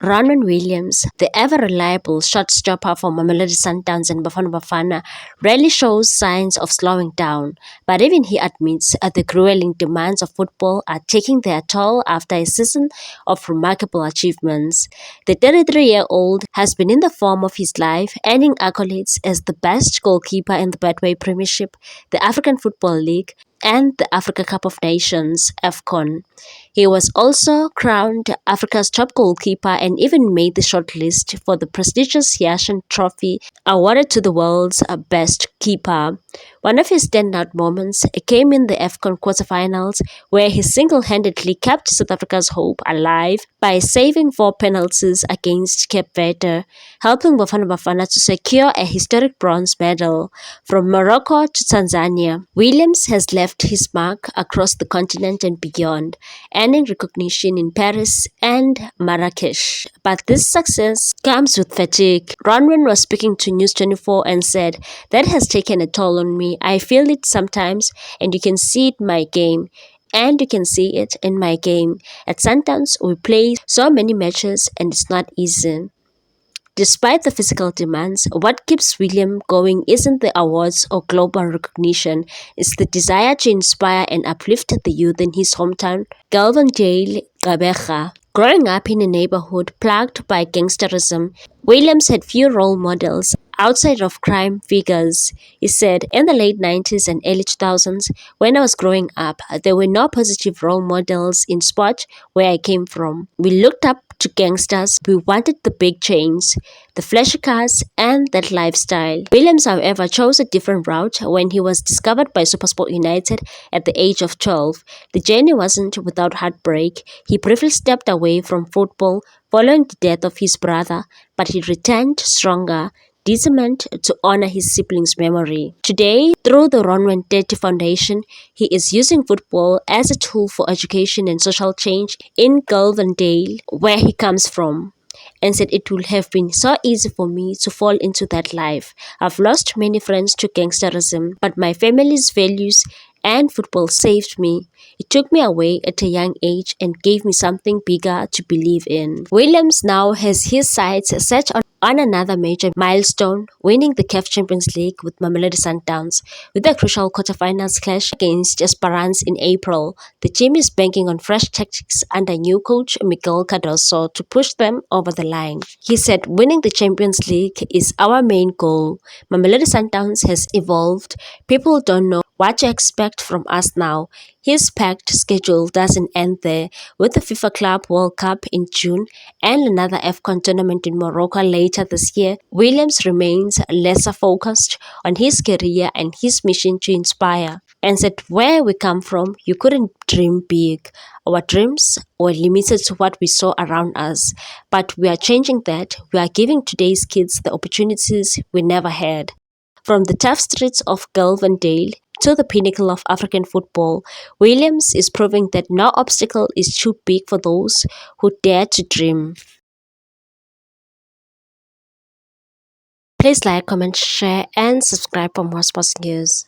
Ronwen Williams, the ever-reliable shot stopper for Mamelodi Sundowns and Bafana Bafana, rarely shows signs of slowing down, but even he admits the grueling demands of football are taking their toll after a season of remarkable achievements. The 33-year-old has been in the form of his life, earning accolades as the best goalkeeper in the Betway Premiership, the African Football League, and the Africa Cup of Nations (AFCON). He was also crowned Africa's top goalkeeper and even made the shortlist for the prestigious Yashin Trophy awarded to the world's best keeper. One of his standout moments came in the AFCON quarterfinals, where he single-handedly kept South Africa's hope alive by saving 4 penalties against Cape Verde, helping Bafana Bafana to secure a historic bronze medal. From Morocco to Tanzania, Williams has left his mark across the continent and beyond, earning recognition in Paris and Marrakesh. But this success comes with fatigue. Ronwen was speaking to News 24 and said, "That has taken a toll on me. I feel it sometimes, and you can see it in my game. And you can see it in my game. At Sundowns, we play so many matches and it's not easy." Despite the physical demands, what keeps William going isn't the awards or global recognition, it's the desire to inspire and uplift the youth in his hometown, Galvandale, Gqeberha. Growing up in a neighborhood plagued by gangsterism, Williams had few role models outside of crime figures. He said, "In the late 90s and early 2000s, when I was growing up, there were no positive role models in sport where I came from. We looked up to gangsters. We wanted the big chains, the flashy cars, and that lifestyle." Williams, however, chose a different route when he was discovered by SuperSport United at the age of 12. The journey wasn't without heartbreak. He briefly stepped away from football following the death of his brother, but he returned stronger, determined to honor his siblings' memory. Today, through the Ronwen Foundation, he is using football as a tool for education and social change in Galvandale, where he comes from, and said, "It would have been so easy for me to fall into that life. I've lost many friends to gangsterism, but my family's values and football saved me. It took me away at a young age and gave me something bigger to believe in." Williams now has his sights set on another major milestone, winning the CAF Champions League with Mamelodi Sundowns. With a crucial quarterfinals clash against Esperance in April, the team is banking on fresh tactics under new coach Miguel Cardoso to push them over the line. He said, "Winning the Champions League is our main goal. Mamelodi Sundowns has evolved. People don't know what to expect from us now." His packed schedule doesn't end there. With the FIFA Club World Cup in June and another AFCON tournament in Morocco later this year, Williams remains lesser focused on his career and his mission to inspire, and said, "Where we come from, you couldn't dream big. Our dreams were limited to what we saw around us. But we are changing that. We are giving today's kids the opportunities we never had." From the tough streets of Galvandale to the pinnacle of African football, Williams is proving that no obstacle is too big for those who dare to dream. Please like, comment, share, and subscribe for more sports news.